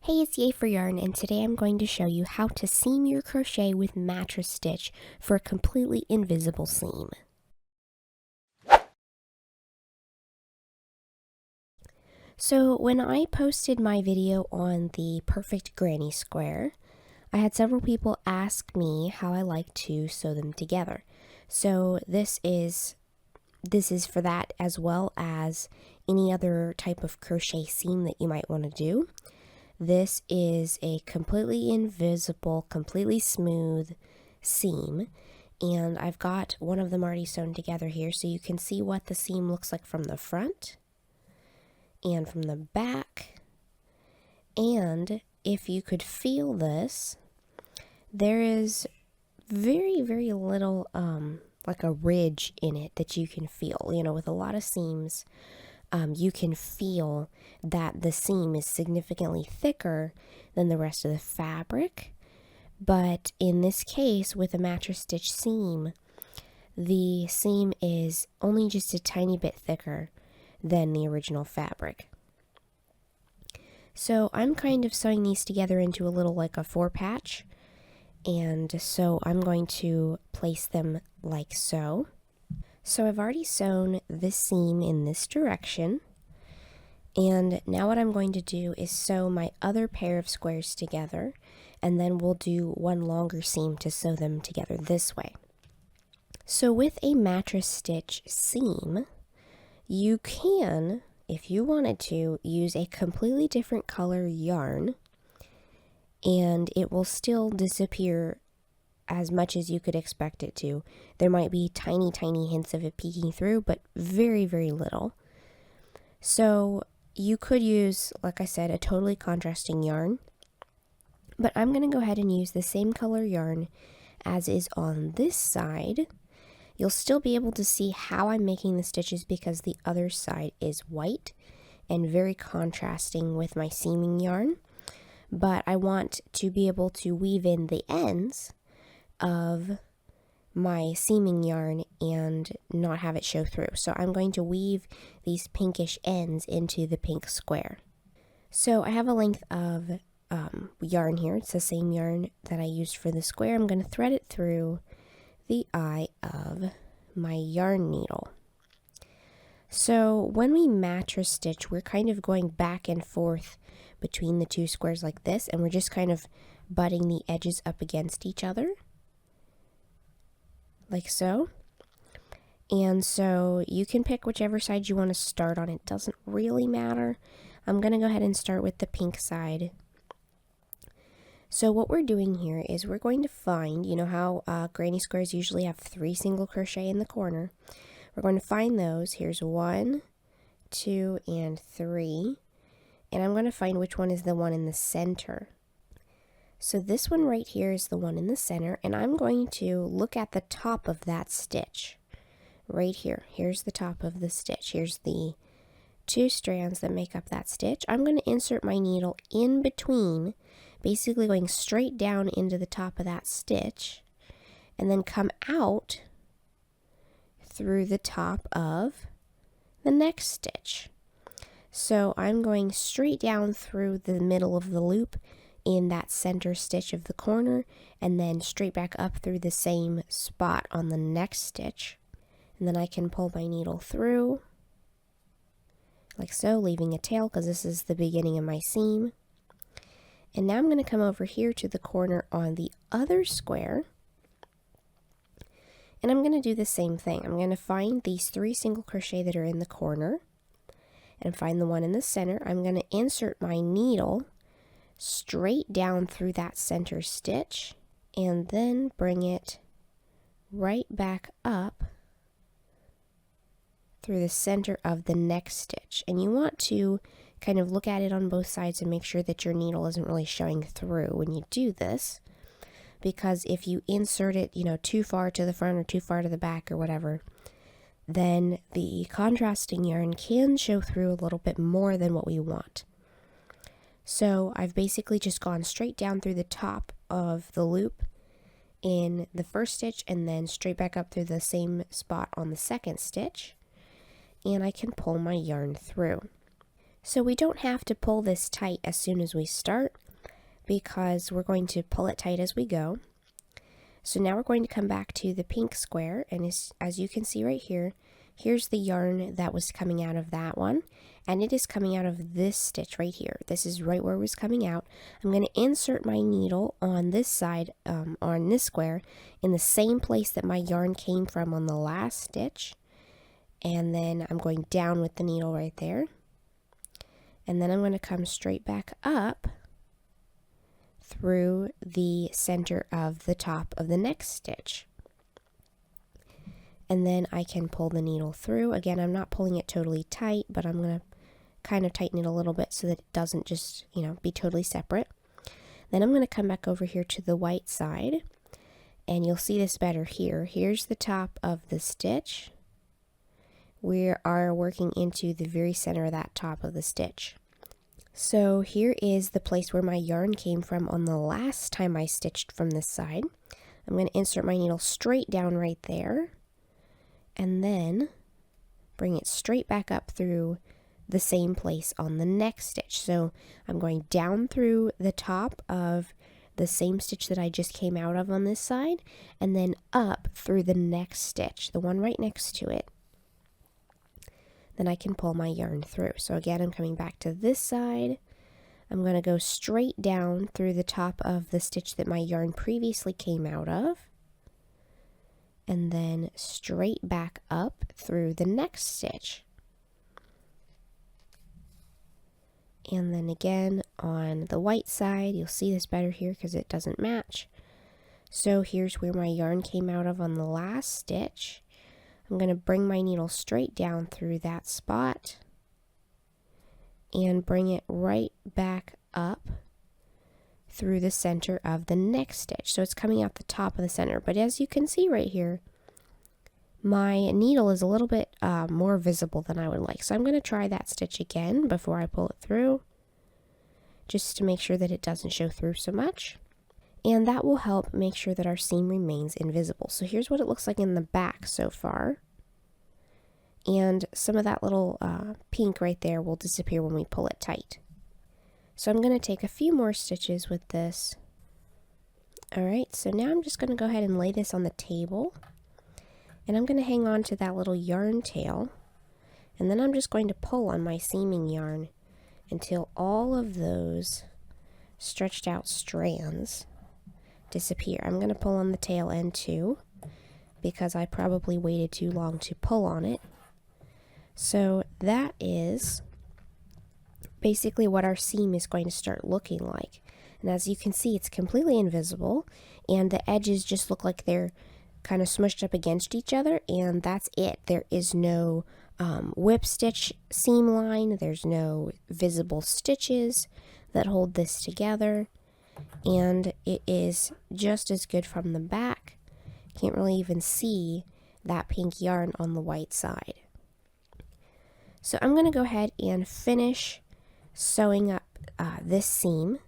Hey, it's Yay for Yarn, and today I'm going to show you how to seam your crochet with mattress stitch for a completely invisible seam. So when I posted my video on the Perfect Granny Square, I had several people ask me how I like to sew them together. So this is for that, as well as any other type of crochet seam that you might want to do. This is a completely invisible, completely smooth seam, and I've got one of them already sewn together here so you can see what the seam looks like from the front and from the back. And if you could feel this, there is very, very little like a ridge in it that you can feel. You know, with a lot of seams, you can feel that the seam is significantly thicker than the rest of the fabric. But in this case, with a mattress stitch seam, the seam is only just a tiny bit thicker than the original fabric. So I'm kind of sewing these together into a little like a 4-patch. And so I'm going to place them like so. So I've already sewn this seam in this direction, and now what I'm going to do is sew my other pair of squares together, and then we'll do one longer seam to sew them together this way. So with a mattress stitch seam, you can, if you wanted to, use a completely different color yarn, and it will still disappear as much as you could expect it to. There might be tiny, tiny hints of it peeking through, but very, very little. So you could use, like I said, a totally contrasting yarn, but I'm going to go ahead and use the same color yarn as is on this side. You'll still be able to see how I'm making the stitches because the other side is white and very contrasting with my seaming yarn, but I want to be able to weave in the ends of my seaming yarn and not have it show through. So I'm going to weave these pinkish ends into the pink square. So I have a length of yarn here. It's the same yarn that I used for the square. I'm going to thread it through the eye of my yarn needle. So when we mattress stitch, we're kind of going back and forth between the two squares like this, and we're just kind of butting the edges up against each other, like so. And so you can pick whichever side you want to start on. It doesn't really matter. I'm going to go ahead and start with the pink side. So what we're doing here is we're going to find, you know how granny squares usually have 3 single crochet in the corner. We're going to find those. Here's 1, 2, and 3. And I'm going to find which one is the one in the center. So this one right here is the one in the center, and I'm going to look at the top of that stitch. Right here. Here's the top of the stitch. Here's the 2 strands that make up that stitch. I'm going to insert my needle in between, basically going straight down into the top of that stitch, and then come out through the top of the next stitch. So I'm going straight down through the middle of the loop in that center stitch of the corner, and then straight back up through the same spot on the next stitch. And then I can pull my needle through like so, leaving a tail because this is the beginning of my seam. And now I'm going to come over here to the corner on the other square, and I'm going to do the same thing. I'm going to find these 3 single crochet that are in the corner and find the one in the center. I'm going to insert my needle straight down through that center stitch and then bring it right back up through the center of the next stitch. And you want to kind of look at it on both sides and make sure that your needle isn't really showing through when you do this, because if you insert it, you know, too far to the front or too far to the back or whatever, then the contrasting yarn can show through a little bit more than what we want. So I've basically just gone straight down through the top of the loop in the first stitch and then straight back up through the same spot on the second stitch, and I can pull my yarn through. So we don't have to pull this tight as soon as we start, because we're going to pull it tight as we go. So now we're going to come back to the pink square, and as you can see right here, here's the yarn that was coming out of that one, and it is coming out of this stitch right here. This is right where it was coming out. I'm going to insert my needle on this side, on this square, in the same place that my yarn came from on the last stitch, and then I'm going down with the needle right there, and then I'm going to come straight back up through the center of the top of the next stitch. And then I can pull the needle through. Again, I'm not pulling it totally tight, but I'm going to kind of tighten it a little bit so that it doesn't just, be totally separate. Then I'm going to come back over here to the white side, and you'll see this better here. Here's the top of the stitch. We are working into the very center of that top of the stitch. So here is the place where my yarn came from on the last time I stitched from this side. I'm going to insert my needle straight down right there, and then bring it straight back up through the same place on the next stitch. So I'm going down through the top of the same stitch that I just came out of on this side, and then up through the next stitch, the one right next to it. Then I can pull my yarn through. So again, I'm coming back to this side. I'm going to go straight down through the top of the stitch that my yarn previously came out of, and then straight back up through the next stitch. And then again on the white side, you'll see this better here because it doesn't match. So here's where my yarn came out of on the last stitch. I'm going to bring my needle straight down through that spot and bring it right back up through the center of the next stitch. So it's coming out the top of the center, but as you can see right here, my needle is a little bit more visible than I would like. So I'm going to try that stitch again before I pull it through, just to make sure that it doesn't show through so much. And that will help make sure that our seam remains invisible. So here's what it looks like in the back so far. And some of that little pink right there will disappear when we pull it tight. So I'm going to take a few more stitches with this. Alright, so now I'm just going to go ahead and lay this on the table. And I'm going to hang on to that little yarn tail. And then I'm just going to pull on my seaming yarn until all of those stretched out strands disappear. I'm going to pull on the tail end too, because I probably waited too long to pull on it. So that is basically what our seam is going to start looking like. And as you can see, it's completely invisible, and the edges just look like they're kind of smushed up against each other, and that's it. There is no whip stitch seam line. There's no visible stitches that hold this together. And it is just as good from the back. Can't really even see that pink yarn on the white side. So I'm going to go ahead and finish sewing up this seam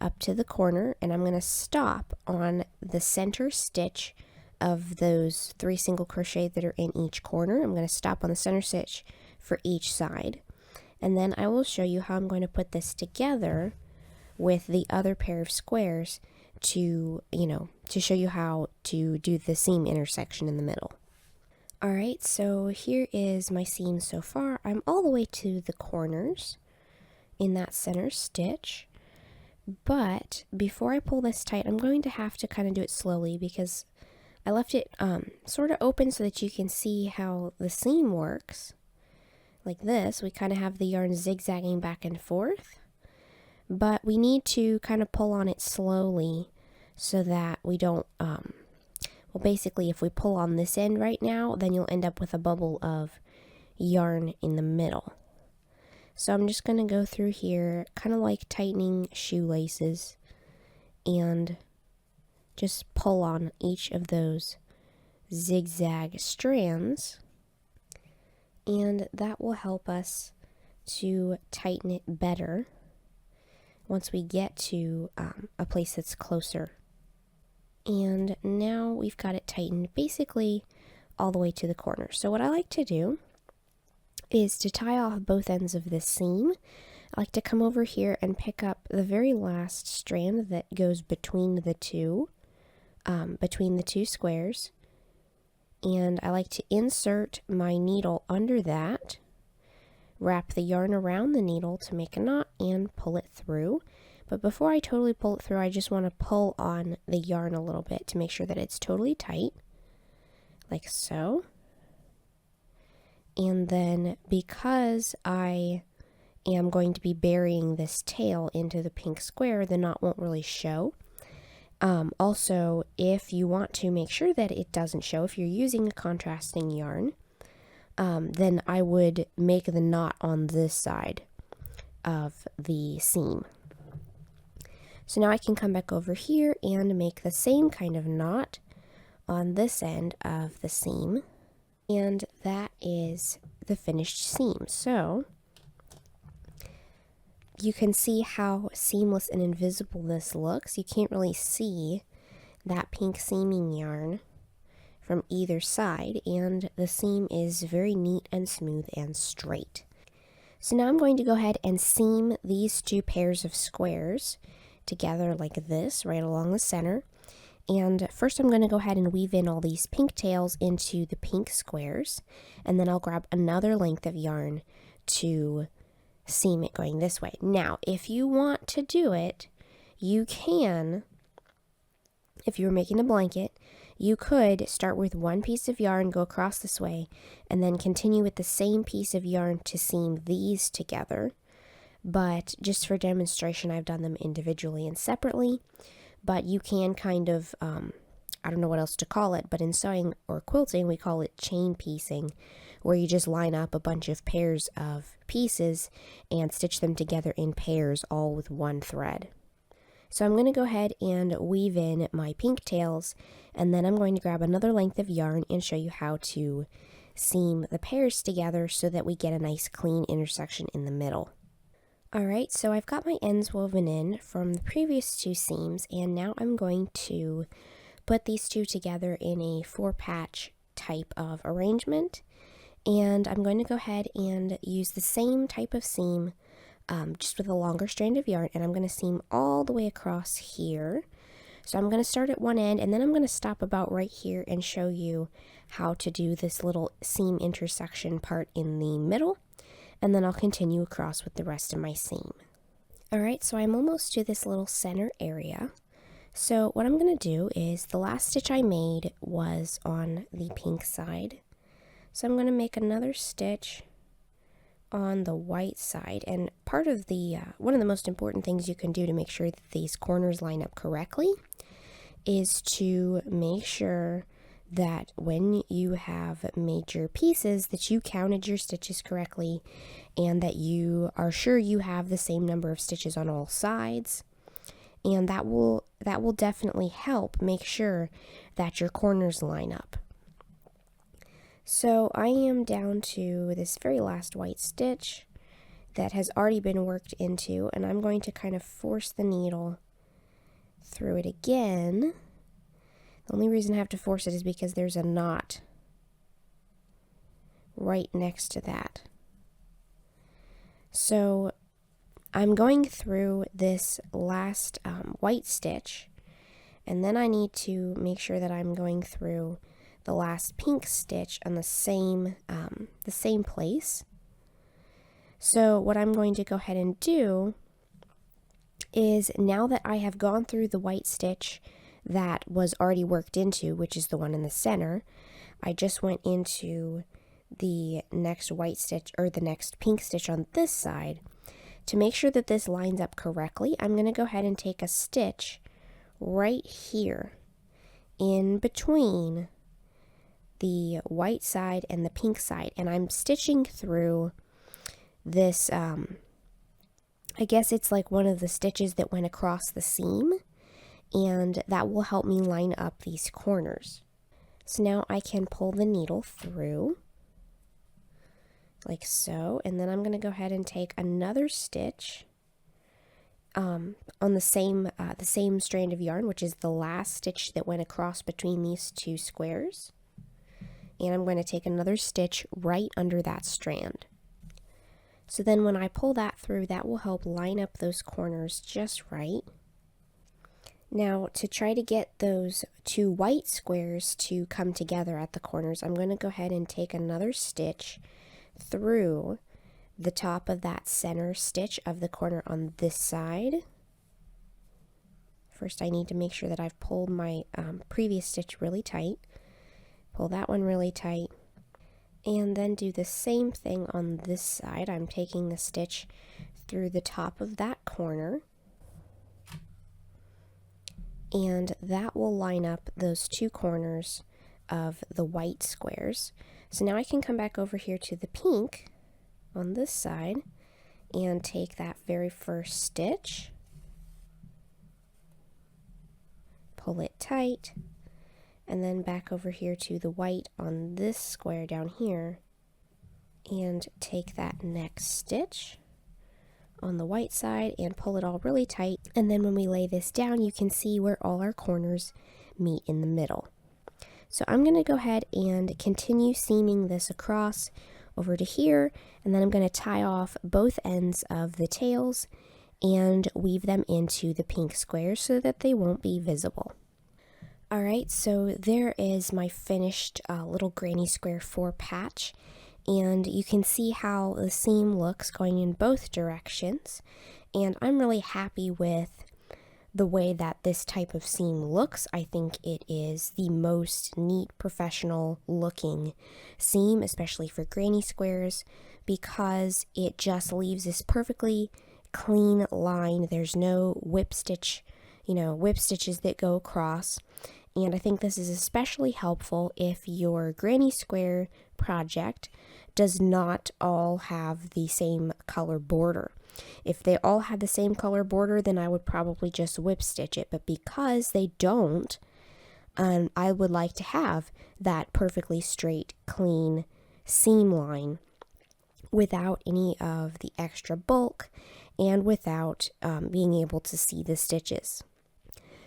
up to the corner, and I'm going to stop on the center stitch of those 3 single crochet that are in each corner. I'm going to stop on the center stitch for each side, and then I will show you how I'm going to put this together with the other pair of squares to show you how to do the seam intersection in the middle. Alright, so here is my seam so far. I'm all the way to the corners in that center stitch, but before I pull this tight, I'm going to have to kind of do it slowly because I left it sort of open so that you can see how the seam works. Like this, we kind of have the yarn zigzagging back and forth. But we need to kind of pull on it slowly so that we don't, well, basically if we pull on this end right now, then you'll end up with a bubble of yarn in the middle. So I'm just going to go through here, kind of like tightening shoelaces, and just pull on each of those zigzag strands, and that will help us to tighten it better once we get to a place that's closer. And now we've got it tightened basically all the way to the corner. So what I like to do is to tie off both ends of this seam. I like to come over here and pick up the very last strand that goes between the two squares. And I like to insert my needle under that, wrap the yarn around the needle to make a knot, and pull it through. But before I totally pull it through, I just want to pull on the yarn a little bit to make sure that it's totally tight, like so. And then because I am going to be burying this tail into the pink square, the knot won't really show. Also, if you want to make sure that it doesn't show, if you're using a contrasting yarn, then I would make the knot on this side of the seam. So now I can come back over here and make the same kind of knot on this end of the seam. And that is the finished seam. So you can see how seamless and invisible this looks. You can't really see that pink seaming yarn from either side, and the seam is very neat and smooth and straight. So now I'm going to go ahead and seam these two pairs of squares together like this, right along the center. And first I'm going to go ahead and weave in all these pink tails into the pink squares, and then I'll grab another length of yarn to seam it going this way. Now, if you want to do it, you can, if you were making a blanket, you could start with one piece of yarn, go across this way, and then continue with the same piece of yarn to seam these together. But just for demonstration, I've done them individually and separately. But you can kind of, I don't know what else to call it, but in sewing or quilting, we call it chain piecing, where you just line up a bunch of pairs of pieces and stitch them together in pairs, all with one thread. So I'm going to go ahead and weave in my pink tails, and then I'm going to grab another length of yarn and show you how to seam the pairs together so that we get a nice clean intersection in the middle. Alright, so I've got my ends woven in from the previous two seams, and now I'm going to put these two together in a 4-patch type of arrangement. And I'm going to go ahead and use the same type of seam, just with a longer strand of yarn, and I'm going to seam all the way across here. So I'm going to start at one end, and then I'm going to stop about right here and show you how to do this little seam intersection part in the middle, and then I'll continue across with the rest of my seam. Alright, so I'm almost to this little center area. So what I'm going to do is, the last stitch I made was on the pink side. So I'm going to make another stitch on the white side, and part of the, one of the most important things you can do to make sure that these corners line up correctly is to make sure that when you have made your pieces that you counted your stitches correctly, and that you are sure you have the same number of stitches on all sides. And that will definitely help make sure that your corners line up. So I am down to this very last white stitch that has already been worked into, and I'm going to kind of force the needle through it again. The only reason I have to force it is because there's a knot right next to that. So I'm going through this last white stitch, and then I need to make sure that I'm going through the last pink stitch on the same place. So what I'm going to go ahead and do is, now that I have gone through the white stitch that was already worked into, which is the one in the center, I just went into the next white stitch, or the next pink stitch on this side. To make sure that this lines up correctly, I'm going to go ahead and take a stitch right here in between the white side and the pink side, and I'm stitching through this, I guess it's like one of the stitches that went across the seam, and that will help me line up these corners. So now I can pull the needle through like so, and then I'm going to go ahead and take another stitch on the same strand of yarn, which is the last stitch that went across between these two squares. And I'm going to take another stitch right under that strand. So then when I pull that through, that will help line up those corners just right. Now to try to get those two white squares to come together at the corners, I'm going to go ahead and take another stitch through the top of that center stitch of the corner on this side. First I need to make sure that I've pulled my previous stitch really tight. Pull that one really tight. And then do the same thing on this side. I'm taking the stitch through the top of that corner. And that will line up those two corners of the white squares. So now I can come back over here to the pink on this side and take that very first stitch, pull it tight, and then back over here to the white on this square down here and take that next stitch on the white side and pull it all really tight. And then when we lay this down, you can see where all our corners meet in the middle. So I'm going to go ahead and continue seaming this across over to here, and then I'm going to tie off both ends of the tails and weave them into the pink squares so that they won't be visible. Alright, so there is my finished little granny square 4 patch, and you can see how the seam looks going in both directions, and I'm really happy with the way that this type of seam looks. I think it is the most neat, professional looking seam, especially for granny squares, because it just leaves this perfectly clean line. There's no whip stitches that go across. And I think this is especially helpful if your granny square project does not all have the same color border. If they all had the same color border, then I would probably just whip stitch it. But because they don't, I would like to have that perfectly straight, clean seam line without any of the extra bulk and without being able to see the stitches.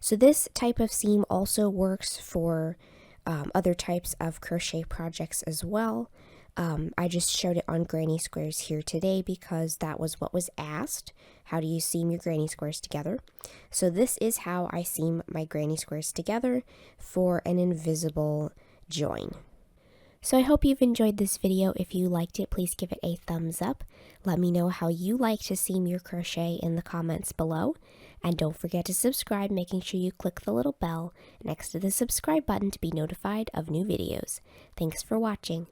So this type of seam also works for other types of crochet projects as well. I just showed it on granny squares here today because that was what was asked. How do you seam your granny squares together? So this is how I seam my granny squares together for an invisible join. So I hope you've enjoyed this video. If you liked it, please give it a thumbs up. Let me know how you like to seam your crochet in the comments below. And don't forget to subscribe, making sure you click the little bell next to the subscribe button to be notified of new videos. Thanks for watching.